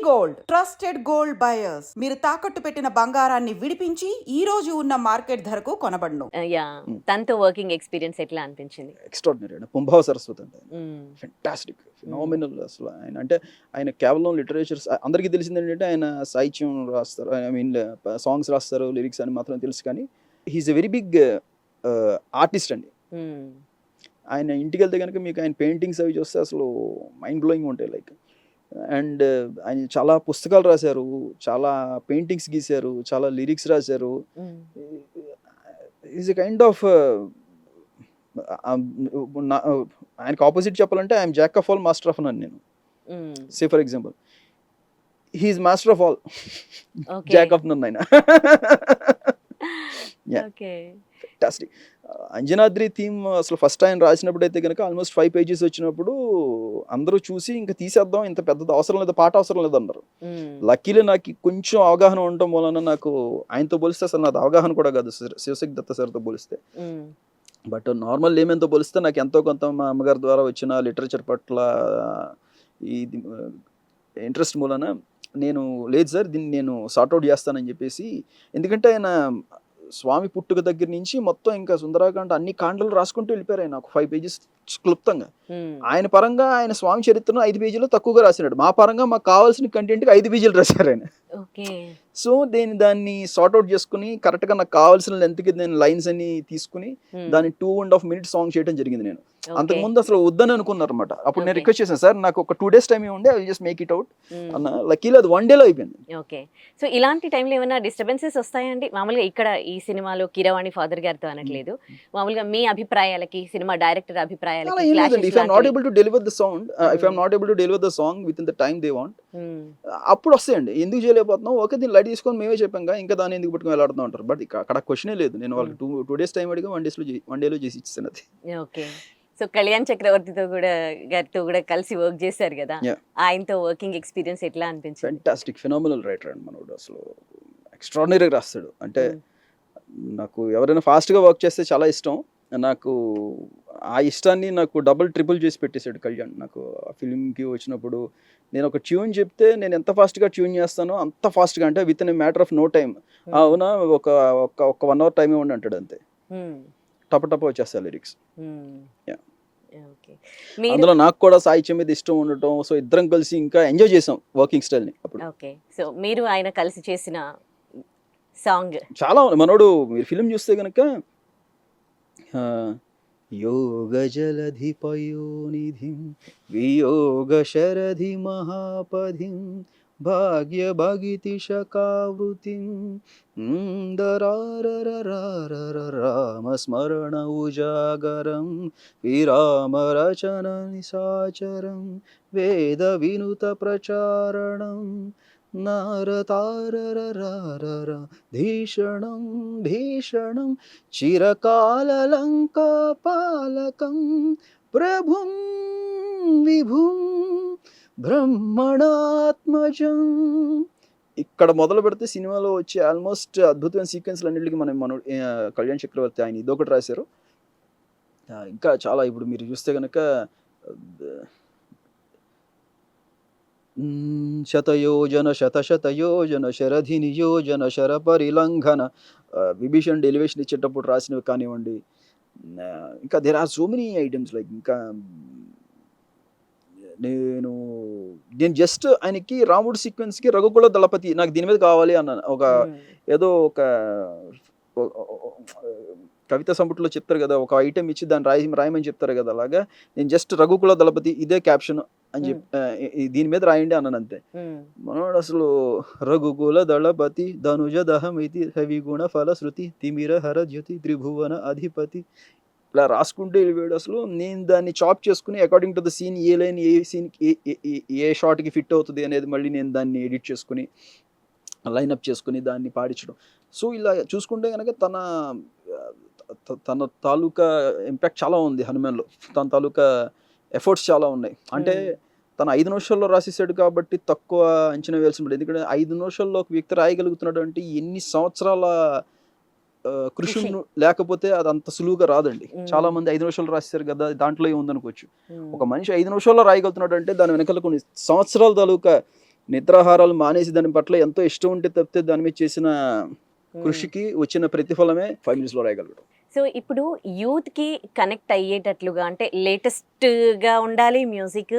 Gold trusted gold buyers మీరు తాకట్టు పెట్టిన బంగారాన్ని విడిపించి ఈ రోజు ఉన్న మార్కెట్ ధరకు కొనబడును. యా తనతో వర్కింగ్ ఎక్స్పీరియన్స్ ఎట్లా అనిపించింది? ఎక్స్ట్రాడినరీ అండి. పుంభావ సరస్వతి అంటే ఫెంటాస్టిక్ ఫినామినల్. అసలు ఆయన అంటే ఆయన కేవలం లిటరేచర్ అందరికీ తెలిసింది ఏంటంటే ఆయన సాహిత్యం రాస్తారు, ఐ మీన్ సాంగ్స్ రాస్తారు, లిరిక్స్ అని మాత్రం తెలుసు. కానీ he's a very big artist అండి. ఆయన ఇంటికి వెళ్తే కనుక మీకు ఆయన పెయింటింగ్స్ అవి చూస్తే అసలు మైండ్ బ్లోయింగ్ ఉంటాయి. లైక్ అండ్ ఆయన చాలా పుస్తకాలు రాశారు, చాలా పెయింటింగ్స్ గీశారు, చాలా లిరిక్స్ రాశారు. ఈజ్ ఎ కైండ్ ఆఫ్ ఆయనకు ఆపోజిట్ చెప్పాలంటే I am jack of all master of none. నేను say for example he is master of all, jack of none ఆయన. ఫెంటాస్టిక్. అంజనాద్రి థీమ్ అసలు ఫస్ట్ ఆయన రాసినప్పుడు అయితే కనుక ఆల్మోస్ట్ 5 pages వచ్చినప్పుడు అందరూ చూసి ఇంకా తీసేద్దాం, ఇంత పెద్దది అవసరం లేదు, పాట అవసరం లేదు అన్నారు. లక్కీలీ నాకు కొంచెం అవగాహన ఉండటం వలన నాకు ఆయనతో పోలిస్తే అసలు నాది అవగాహన కూడా కాదు శివశక్తి దత్త సార్తో పోలిస్తే. బట్ నార్మల్ లేమెంతో పోలిస్తే నాకు ఎంతో కొంత మా అమ్మగారి ద్వారా వచ్చిన లిటరేచర్ పట్ల ఇది ఇంట్రెస్ట్ మూలన నేను లేదు సార్ దీన్ని నేను సార్ట్అవుట్ చేస్తానని చెప్పేసి. ఎందుకంటే ఆయన స్వామి పుట్టుక దగ్గర నుంచి మొత్తం ఇంకా సుందరాకాండ అన్ని కాండలు రాసుకుంటూ వెళ్ళిపోయారు ఆయన. ఒక 5 pages క్లుప్తంగా. ఆయన పరంగా ఆయన స్వామి చరిత్రను 5 pages తక్కువగా రాసినాడు. మా పరంగా మాకు కావాల్సిన కంటెంట్కి 5 pages రాశారు ఆయన. సో దాన్ని సార్ట్అవుట్ చేసుకుని కరెక్ట్గా నాకు కావాల్సిన లెంత్కి నేను లైన్స్ అన్ని తీసుకుని దాన్ని 2.5 minutes సాంగ్ చేయడం జరిగింది. నేను అంతకుముందు అసలు వద్దని అనుకున్నారు అనమాట. అప్పుడు నేను రిక్వెస్ట్ చేశాను, సార్ నాకు ఒక 2 days టైం ఉండే, I will just make it out అన్న. లక్కీలో అది 1 dayలో అయిపోయింది. ఓకే. సో ఇలాంటి టైంలో ఏమైనా డిస్టర్బెన్సెస్ వస్తాయండి? మామూలుగా ఇక్కడ ఈ సినిమాలో కీరవాణి ఫాదర్ గారితో అనట్లేదు, మామూలుగా మీ అభిప్రాయాలకి సినిమా డైరెక్టర్ అభిప్రాయాలకి if I'm not able to deliver the sound, if I'm not able to deliver the song within the time they want, అప్పుడు వస్తాయండి. ఎందుకు చేయలేకపోతున్నాం, ఓకే దీన్ని లైట్ తీసుకొని మేమే చెప్పాం ఇంకా దాన్ని ఎందుకు పట్టుకుని వెళ్ళాడుతూ ఉంటారు. బట్ అక్కడ క్వశ్చనే లేదు. నేను వాళ్ళకి 2 days టైం అడిగా 1 dayలో చేసి ఇచ్చాను అది. ఓకే. సో కళ్యాణ్ చక్రవర్తితో కూడా గారితో కూడా కలిసి వర్క్ చేశారు కదా, ఆయనతో వర్కింగ్ ఎక్స్పీరియన్స్ ఎట్లా అనిపించింది? ఫెంటాస్టిక్, ఫినామినల్ రైటర్ అండి మనోడు. అసలు ఎక్స్ట్రాడినరీగా రాస్తాడు. అంటే నాకు ఎవరైనా ఫాస్ట్గా వర్క్ చేస్తే చాలా ఇష్టం. నాకు ఆ ఇష్టాన్ని నాకు డబుల్ ట్రిపుల్ చేసి పెట్టేశాడు కళ్యాణ్. నాకు ఆ ఫిలింకి వచ్చినప్పుడు నేను ఒక ట్యూన్ చెప్తే నేను ఎంత ఫాస్ట్గా ట్యూన్ చేస్తానో అంత ఫాస్ట్గా, అంటే within a matter of no time. అవునా ఒక 1 hour టైం ఇవ్వండి అంటాడు అంతే, టప వచ్చేస్తా లిరిక్స్. అందులో నాకు కూడా సాహిత్యం మీద ఇష్టం ఉండటం, సో ఇద్దరం కలిసి ఇంకా ఎంజాయ్ చేసాం వర్కింగ్ స్టైల్ని అప్పుడు. ఓకే. సో మీరు ఆయన కలిసి చేసిన సాంగ్ చాలా మనోడు మీరు ఫిలిం చూస్తే కనుక యోగ జలధి పయోనిధిం వియోగ శరధి మహాపధిం భాగ్య భగితి శకావృతిం రామస్మరణ ఉజాగరం విరామ రచన నిశాచరం వేద వినుత ప్రచారణం నారతారరరర భీషణం భీషణం చిరకాలలంకా పాలకం ప్రభుం విభుం బ్రహ్మణాత్మజం. ఇక్కడ మొదలు పెడితే సినిమాలో వచ్చే ఆల్మోస్ట్ అద్భుతమైన సీక్వెన్స్లు అన్నింటికి మన కళ్యాణ్ చక్రవర్తి ఆయన ఇదొకటి రాశారు. ఇంకా చాలా ఇప్పుడు మీరు చూస్తే కనుక శతయోజన శతశతయోజన శరధి నియోజన శర పరిలంఘన విభీషణ్ ఎలివేషన్ ఇచ్చేటప్పుడు రాసినవి కానివ్వండి. ఇంకా there are so many items. Like ఇంకా నేను జస్ట్ ఆయనకి రాముడు సీక్వెన్స్కి రఘుకుల దళపతి నాకు దీని మీద కావాలి అన్నాను. ఏదో ఒక కవిత సంపుట్లో చెప్తారు కదా, ఒక ఐటెం ఇచ్చి దాన్ని రాయమని చెప్తారు కదా, అలాగా నేను జస్ట్ రఘుకుల దళపతి ఇదే క్యాప్షన్ అని చెప్పి దీని మీద రాయండి అన్నాను అంతే. మనోడు అసలు రఘుకుల దళపతి ధనుజ దహమితి రవిగుణ ఫలశ్రుతి తిమిర హర జ్యోతి త్రిభువన అధిపతి ఇలా రాసుకుంటే వెళ్ళిపోయాడు. అసలు నేను దాన్ని చాప్ చేసుకుని అకార్డింగ్ టు ద సీన్ ఏ లైన్ ఏ సీన్కి ఏ షార్ట్కి ఫిట్ అవుతుంది అనేది మళ్ళీ నేను దాన్ని ఎడిట్ చేసుకుని లైనప్ చేసుకుని దాన్ని పాడించడం. సో ఇలా చూసుకుంటే కనుక తన తాలూకా ఇంపాక్ట్ చాలా ఉంది హనుమాన్లో. తన తాలూకా ఎఫర్ట్స్ చాలా ఉన్నాయి. అంటే తన 5 నిమిషాల్లో రాసేసాడు కాబట్టి తక్కువ అంచనా వేయాల్సి ఉంటుంది. ఎందుకంటే 5 నిమిషాల్లో ఒక వ్యక్తి రాయగలుగుతున్నాడు అంటే ఎన్ని సంవత్సరాల కృషి లేకపోతే అది అంత సులువుగా రాదండి. చాలా మంది 5 నిమిషాలు రాస్తారు కదా దాంట్లో ఏముందనుకోవచ్చు. ఒక మనిషి 5 నిమిషాల్లో రాయగలుగుతున్నాడు అంటే దాని వెనకాల కొన్ని సంవత్సరాల తాలూకా నిద్రాహారాలు మానేసి దాని పట్ల ఎంతో ఇష్టం ఉంటే తప్పితే దాని మీద చేసిన కృషికి వచ్చిన ప్రతిఫలమే 5 minutes లో రాయగలగడం. సో ఇప్పుడు యూత్కి కనెక్ట్ అయ్యేటట్లుగా అంటే లేటెస్ట్గా ఉండాలి మ్యూజిక్,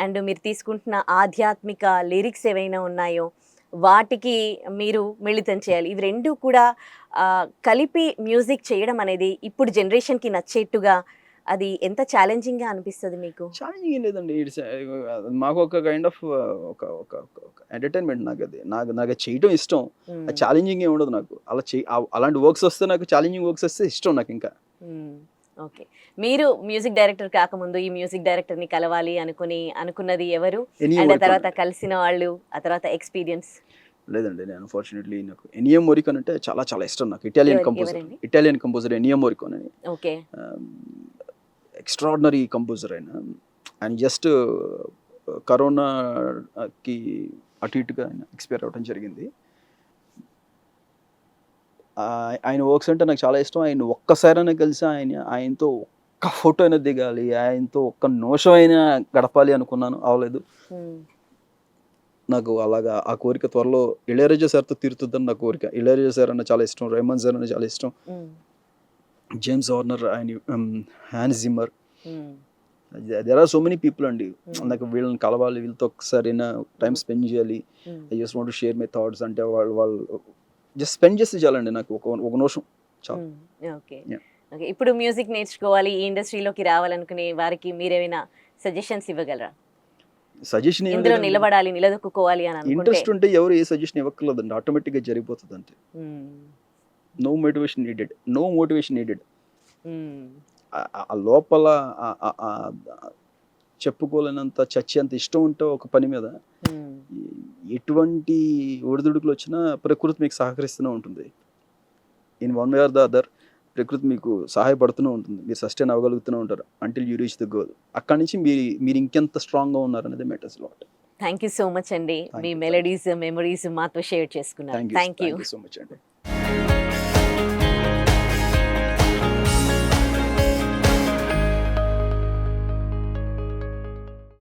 అండ్ మీరు తీసుకుంటున్న ఆధ్యాత్మిక లిరిక్స్ ఏవైనా ఉన్నాయో వాటికి మీరు మిళితం చేయాలి. ఇవి రెండు కూడా కలిపి మ్యూజిక్ చేయడం అనేది ఇప్పుడు జనరేషన్కి నచ్చేట్టుగా అది ఎంత ఛాలెంజింగ్గా అనిపిస్తుంది మీకు? ఛాలెంజింగ్ ఏం లేదండి. ఇట్స్ మాకు ఒక కైండ్ ఆఫ్ ఒక ఒక ఎంటర్టైన్మెంట్. నాకు అది చేయడం ఇష్టం. అది ఛాలెంజింగ్ ఏమి ఉండదు నాకు. అలాంటి వర్క్స్ వస్తే, నాకు ఛాలెంజింగ్ వర్క్స్ వస్తే ఇష్టం నాకు ఇంకా. ఓకే, మీరు మ్యూజిక్ డైరెక్టర్ కాకముందు ఈ మ్యూజిక్ డైరెక్టర్ని కలవాలి అనుకున్నది ఎవరు? అండ్ ఆ తర్వాత కలిసిన వాళ్ళు, ఆ తర్వాత ఎక్స్పీరియన్స్? లేదండి, నేను అన్ఫార్చునేట్లీ నాకు ఎనియో మోరికోన్ అంటే చాలా చాలా ఇష్టం నాకు. ఇటాలియన్ కంపోజర్ ఎనియో మోరికోన్ అని. ఓకే, ఎక్స్ట్రాడినరీ కంపోజర్ ఆయన జస్ట్ కరోనాకి అటు ఇటుగా ఆయన ఎక్స్పైర్ అవ్వడం జరిగింది. ఆయన వర్క్స్ అంటే నాకు చాలా ఇష్టం. ఆయన ఒక్కసారైనా కలిసి ఆయనతో ఒక్క ఫోటో అయినా దిగాలి, ఆయనతో ఒక్క నిమిషం అయినా గడపాలి అనుకున్నాను, అవ్వలేదు. నాకు అలాగా ఆ కోరిక త్వరలో ఇళయరాజా సార్తో తీరుతుందని నా కోరిక. ఇళయరాజా సార్ అన్న చాలా ఇష్టం, రెహమాన్ సార్ అన్న చాలా ఇష్టం, జేమ్స్ హార్నర్, ఆయన Hans Zimmer. There are so many people అండి. నాకు వీళ్ళని కలవాలి, వీళ్ళతో ఒకసారి టైం స్పెండ్ చేయాలి. I just want to share my thoughts. అంటే వాళ్ళు జస్ట్ స్పెండ్ చేస్తే చాలండి నాకు ఒక నిమిషం చాలు. Okay, okay. ఇప్పుడు మ్యూజిక్ నేర్చుకోవాలి, ఈ ఇండస్ట్రీలోకి రావాలనుకునే వారికి మీరేమైనా సజెషన్స్ ఇవ్వగలరా? సజెషన్ ఇందులో నిలబడాలి, నిలదొక్కుకోవాలి అని ఇంట్రెస్ట్ ఉంటే ఎవరు ఏ సజెషన్ ఇవ్వక్కర్లేదండి, ఆటోమేటిక్గా జరిగిపోతుంది అంతే. No motivation needed. ఆ లోపల చెప్పుకోలేనంత చచ్చేంత ఇష్టం ఉంటే ఒక పని మీద ఎటువంటి ఒడిదుడుకులు వచ్చినా ప్రకృతి మీకు సహకరిస్తూనే ఉంటుంది. In one way or the other ప్రకృతి మీకు సహాయపడుతూనే ఉంటుంది. మీరు సస్టైన్ అవ్వగలుగుతూనే ఉంటారు until you reach the goal. అక్కడి నుంచి మీరు ఇంకెంత స్ట్రాంగ్గా ఉన్నారు అనేది matters lot. Thank you so much అండి, మీ మెలడీస్ మెమరీస్ మాతో షేర్ చేసుకున్నారు. థ్యాంక్ యూ సో మచ్ అండి.